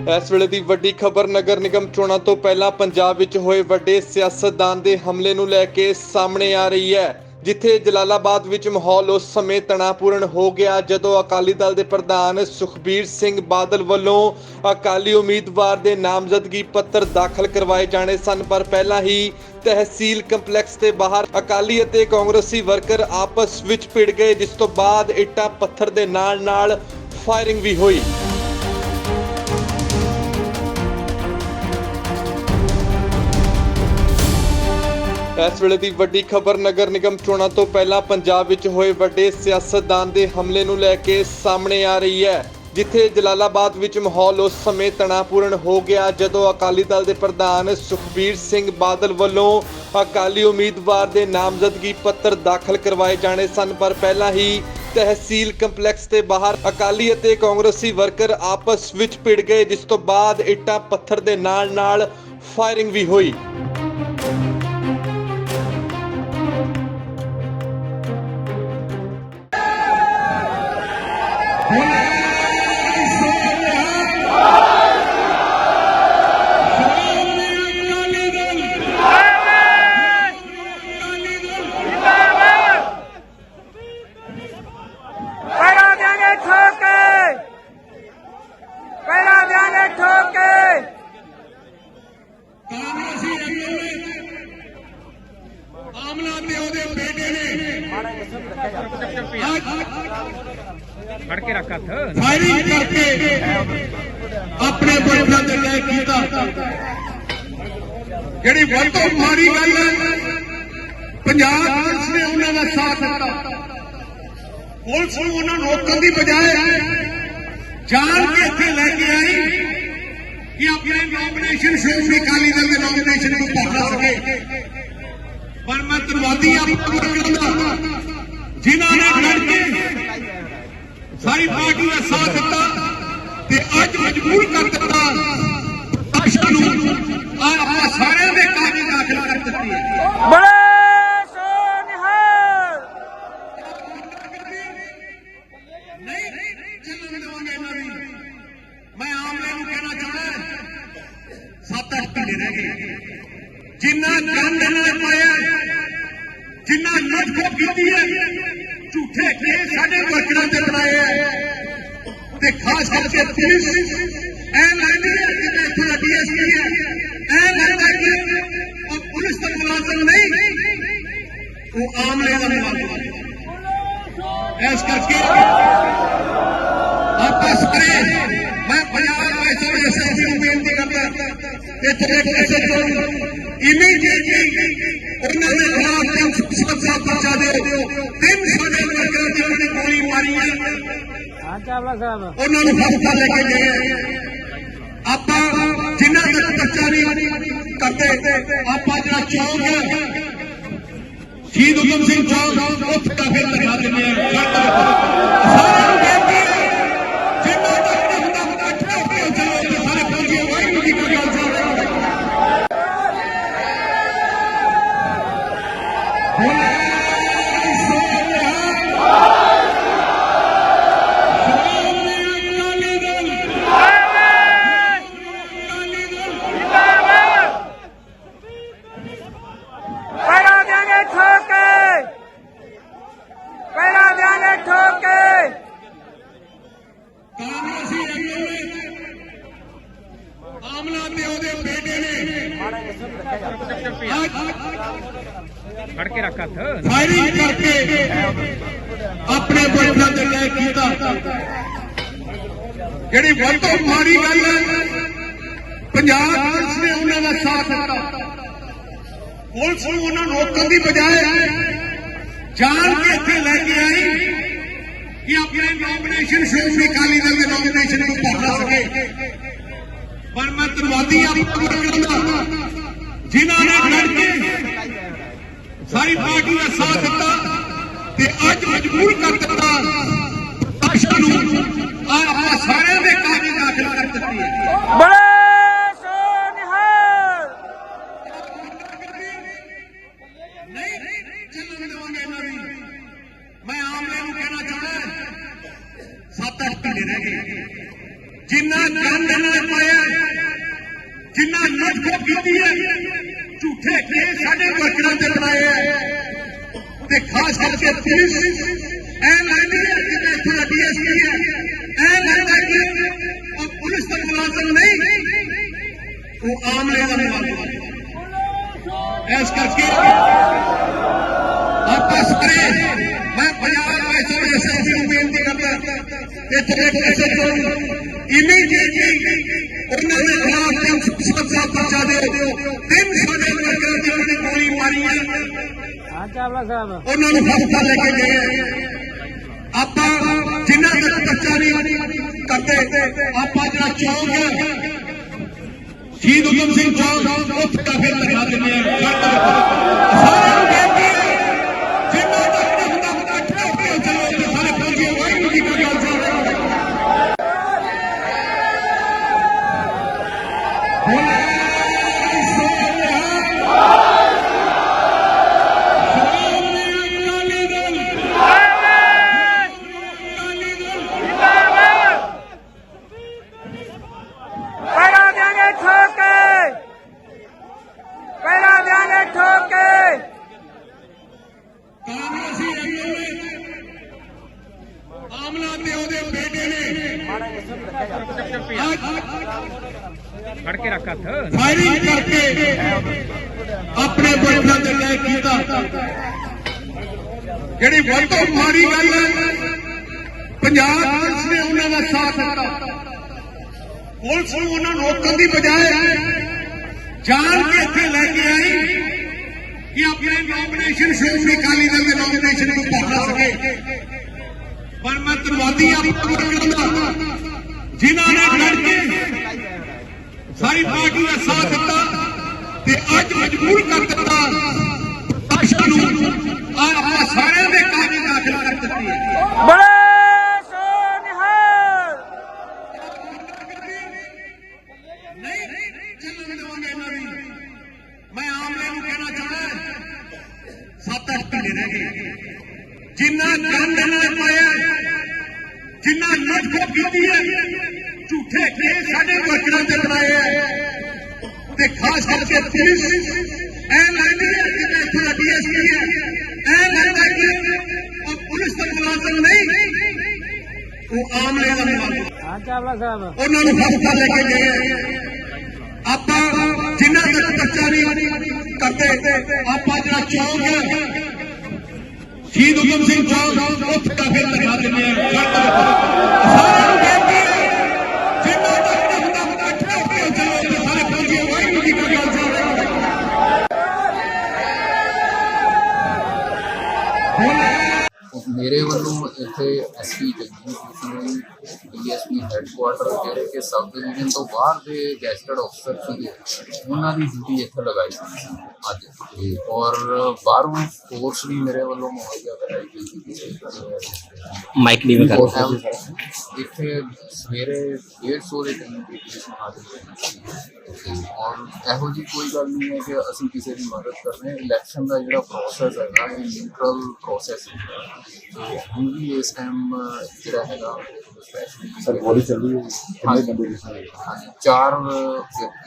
इस वेले दी वड्डी खबर नगर निगम चोणां तो पहला पंजाब विच होए वड्डे सियासतदान दे हमले नूं लैके सामने आ रही है। जिथे जलालाबाद विच माहौल उस समय तणावपूर्ण हो गया जदों अकाली दल दे प्रधान सुखबीर सिंह बादल वल्लों अकाली उम्मीदवार दे नामजदगी पत्र दाखल करवाए जाने सन, पर पहला ही तहसील कंपलैक्स के बाहर अकाली अते कांग्रेसी वर्कर आपस विच भिड़ गए, जिस तो बाद इट्टा पत्थर दे नाल फायरिंग भी हुई। इस वेले दी वड्डी खबर नगर निगम चोणां तो पहला पंजाब विच होए वड्डे सियासतदान दे हमले नूं लैके सामने आ रही है। जिथे जलालाबाद विच माहौल उस समय तणावपूर्ण हो गया जदों अकाली दल दे प्रधान सुखबीर सिंह बादल वल्लों अकाली उम्मीदवार दे नामजदगी पत्र दाखल करवाए जाने सन, पर पहला ही तहसील कंपलैक्स के बाहर अकाली अते कांग्रेसी वर्कर आपस विच भिड़ गए, जिस तो बाद इट्टा पत्थर दे नाल फायरिंग भी हुई। फड़ के रखा था फायरिंग करके अपने बच्चों के लिए किया ਜਿਹੜੀ ਬਹੁਤ ਤੋਂ ਮਾੜੀ ਗੱਲ ਹੈ। ਪੰਜਾਬ ਪੁਲਿਸ ਨੇ ਉਹਨਾਂ ਦਾ ਸਾਥ ਦਿੱਤਾ। ਪੁਲਿਸ ਨੂੰ ਉਹਨਾਂ ਨੂੰ ਰੋਕਣ ਦੀ ਬਜਾਏ ਜਾਣ ਕੇ ਇੱਥੇ ਲੈ ਕੇ ਆਈ ਕਿ ਆਪਣੇ ਨੋਮੀਨੇਸ਼ਨ ਸ਼੍ਰੋਮਣੀ ਅਕਾਲੀ ਦਲ ਦੇ ਨੋਮੀਨੇਸ਼ਨ ਨੂੰ ਪਹੁੰਚਾ ਸਕੇ। ਪਰ ਮੈਂ ਧੰਨਵਾਦੀ ਹਾਂ ਜਿਨ੍ਹਾਂ ਨੇ ਲੜ ਕੇ ਸਾਰੀ ਪਾਰਟੀ ਦਾ ਸਾਥ ਦਿੱਤਾ ਤੇ ਅੱਜ ਮਜਬੂਰ ਕਰ ਦਿੱਤਾ ਪ੍ਰਸ਼ਾਸਨ ਨੂੰ ਆਪਾਂ ਸਾਰਿਆਂ ਦੇ ਕਾਗਜ਼ ਦਾਖਲ ਕਰ ਦਿੱਤੇ ਹੈ। बड़े सोनिहाल ਨਹੀਂ ਚੱਲਣ ਦੇਵਾਂਗੇ ਇਹਨਾਂ ਦੀ। ਮੈਂ ਆਮਲੇ ਨੂੰ ਕਹਿਣਾ ਚਾਹੁੰਦਾ 7-8 ਢਿੱਲੇ ਰਹਿ ਗਏ। ਜਿੰਨਾ ਗੰਦ ਇਹਨਾਂ ਨੇ ਪਾਇਆ, ਜਿੰਨਾ ਲੁੱਟ-ਖੋਹ ਕੀਤੀ ਹੈ, ਝੂਠੇ ਕੇਸ ਸਾਡੇ ਵਰਕਰਾਂ ਤੇ ਬਣਾਏ ਹੈ ਤੇ ਖਾਸ ਕਰਕੇ ਪੁਲਿਸ ਐ ਲੱਗਦੀ ਹੈ ਕਿ ਇੱਥੋਂ ਦਾ ਡੀਐਸਪੀ ਹੈ, ਐ ਲੱਗਦਾ ਕਿ ਉਹ ਪੁਲਿਸ ਦਾ ਮੁਲਾਜ਼ਮ ਨਹੀਂ, ਉਹ ਆਮਲੇ ਦਾ ਮੁਲਾਜ਼ਮ ਹੈ। ਇਸ ਕਰਕੇ ਆਪਸ ਕਰੇ ਮੈਂ ਪੰਜਾਬ ਐਸਐਸਪੀ ਐਸਐਸਪੀ ਨੂੰ ਬੇਨਤੀ ਕਰਦਾ ਕਿ ਤੁਹਾਡੇ ਐਸਐਸਪੀ ਇਮੀਡੀਏਟਲੀ ਉਹਨਾਂ ਦੇ ਖਿਲਾਫ 307 ਪਰਚਾ ਦਿਓ। 3 ਸਾਡੇ ਵਰਕਰਾਂ ਦੀ ਉਹਨੇ ਗੋਲੀ ਮਾਰੀ ਹੈ, हाँ चावला साहब ਉਹਨਾਂ ਨੂੰ ਹਸਪਤਾਲ ਲੈ ਕੇ ਗਏ। ਆਪਾਂ ਜਿੰਨਾ ਤੱਕ ਪਰਚਾ ਨਹੀਂ ਕਰਦੇ ਆਪਾਂ ਜਿਹੜਾ ਚੌਕ ਹੈ ਸ਼ਹੀਦ ਊਧਮ ਸਿੰਘ ਚੌਕ ਉੱਥੇ ਦਾ ਫਿਰ ਲਗਾ ਦਿੰਦੇ ਆ। ਸਾਰਿਆਂ ਨੂੰ ਬੇਨਤੀ ਹੈ ਜਿੰਨਾ ਤੱਕ ਨਹੀਂ ਹੁੰਦਾ ਇਕੱਠੇ ਹੋ ਕੇ ਚੱਲੋ ਤੇ ਸਾਰੇ ਫੌਜੀ ਵਾਹਿਗੁਰੂ ਜੀ ਕਾ ਖਾਲਸਾ। ਆਮਲਾ ਤੇ ਉਹਦੇ ਬੇਟੇ ਨੇ फड़ के रखा था फायरिंग करके अपने बच्चों के लिए किया। ਜਿਹੜੀ ਬਹੁਤ ਤੋਂ ਮਾੜੀ ਗੱਲ ਹੈ। ਪੰਜਾਬ ਪੁਲਿਸ ਨੇ ਉਹਨਾਂ ਦਾ ਸਾਥ ਦਿੱਤਾ। ਪੁਲਿਸ ਨੂੰ ਉਹਨਾਂ ਨੂੰ ਰੋਕਣ ਦੀ ਬਜਾਏ ਜਾਣ ਕੇ ਇੱਥੇ ਲੈ ਕੇ ਆਈ ਕਿ ਆਪਣੇ ਨੋਮੀਨੇਸ਼ਨ ਸ਼੍ਰੋਮਣੀ ਅਕਾਲੀ ਦਲ ਦੇ ਨੋਮੀਨੇਸ਼ਨ ਨੂੰ ਪਹੁੰਚਾ ਸਕੇ। ਪਰ ਮੈਂ ਧੰਨਵਾਦੀ ਹਾਂ ਜਿਨ੍ਹਾਂ ਨੇ ਲੜ ਕੇ ਸਾਰੀ ਪਾਰਟੀ ਦਾ ਸਾਥ ਦਿੱਤਾ ਤੇ ਅੱਜ ਮਜਬੂਰ ਕਰ ਦਿੱਤਾ ਪ੍ਰਸ਼ਾਸਨ ਨੂੰ ਆਪਾਂ ਸਾਰਿਆਂ ਦੇ ਕਾਗਜ਼ ਦਾਖਲ ਕਰ ਦਿੱਤੇ ਹੈ। बड़े सोनिहाल ਨਹੀਂ ਚੱਲਣ ਦੇਵਾਂਗੇ ਇਹਨਾਂ ਦੀ। ਮੈਂ ਆਮਲੇ ਨੂੰ ਕਹਿਣਾ ਚਾਹੁੰਦਾ 7-8 ਢਿੱਲੇ ਰਹਿ ਗਏ। जिन्ना जान देना पाया, जिन्ना लुटखोट की है, झूठे केस साडे वर्करां ते बनाए है, ते खास करके पुलिस ऐ लगदी है कि इत्थों दा DSP है, ऐ लगदा कि पुलिस दा मुलाजम नहीं, वो आमले दा मुलाजम है। इस करके आपस करें, मैं पंजाब SSP को बेनती करता इमीडिएटली उन्होंने खिलाफ 307 पर्चा दो, 3 साढ़े वर्करां जिन्होंने गोली मारी है हाँ चावला साहब उन्होंने हस्पताल लेके गए। आप जिन्ना तक पर्चा नहीं करते, आप जरा चौक है शहीद उधम सिंह चौक उत्थे फिर लगा देने जिन्ना तक नहीं होता इकट्ठे होकर चलो सारे फौजी वाहिगुरू जी का खालसा आमला ते ओदे बेटे ने फड़ के रखा था फायरिंग करके अपने बच्चों ते अटैक कीता। जेड़ी बहुत माड़ी गल है, पंजाब पुलिस ने उन्हां दा साथ दिता, पुलिस नूं उन्हां नूं रोकण दी बजाय जान के इत्थे लेके आई कि अपने नॉमिनेशन श्रोमणी अकाली दल के नॉमिनेशन को पहुंचा सके। पर मैं धन्यवादी जिन्होंने लड़के सारी पार्टी का साथ दिता ते अज मजबूर कर दिता प्रशासन नूं और आप सारे दे कागज दाखिल कर दित्ते हैं। बड़े सोनिहाल नहीं चलन देवांगे इन्हां दी। मैं आमले नूं कहना चाहना 7-8 महीने रह गए, जिन्ना जान देना पाया, जिन्ना लुटखोट की है, झूठे केस साडे वर्करां ते बनाए है, ते खास करके पुलिस ऐ लगदी है कि इत्थों दा DSP है, ऐ लगदा कि पुलिस दा मुलाजम नहीं, वो आमले दा मुलाजम है। हाँ चावला साहब उन्होंने हस्पताल लेके गए। आप जिन्ना तक पर्चा नहीं करते, आप जरा चौक है शहीद उधम सिंह चौक उत्थे फिर लगा देने जिन्ना तक नहीं होता इकट्ठे होकर चलो सारे फौजी वाहिगुरू जी का खालसा मेरे वालों इतने SP जगजीत DSP हैडकुआटर ਜਿਹੜੇ ਕਿ ਸਬ ਡਿਵੀਜ਼ਨ ਤੋਂ ਬਾਹਰ ਦੇ ਗੈਸਟਡ ਅਫਸਰ ਸੀਗੇ, ਉਹਨਾਂ ਦੀ ਡਿਊਟੀ ਇੱਥੇ ਲਗਾਈ ਸੀ ਅੱਜ ਤੇ ਔਰ ਬਾਹਰੋਂ ਫੋਰਸ ਵੀ ਮੇਰੇ ਵੱਲੋਂ ਮੁਹੱਈਆ ਕਰਾਈ ਗਈ ਸੀ। ਮਾਈਕ ਨੀਵੇਂ ਕਰੋ। ਇੱਥੇ ਸਵੇਰੇ 150 ਦੇ ਕਰੀਬ ਪੁਲਿਸ ਮੁਲਾਜ਼ਮ ਸੀ ਔਰ ਇਹੋ ਜਿਹੀ ਕੋਈ ਗੱਲ ਨਹੀਂ ਹੈ ਕਿ ਅਸੀਂ ਕਿਸੇ ਦੀ ਮਦਦ ਕਰ ਰਹੇ ਹਾਂ। ਇਲੈਕਸ਼ਨ ਦਾ ਜਿਹੜਾ ਪ੍ਰੋਸੈਸ ਹੈਗਾ ਇਹ ਨਿਊਟਰਲ ਪ੍ਰੋਸੈਸ ਹੈ ਤੇ ਹੁਣ ਵੀ ਇਸ ਟਾਈਮ ਜਿਹੜਾ ਹੈਗਾ सर गोली चल रही है, कितने बंदे भी हैं? 4 व्यक्ति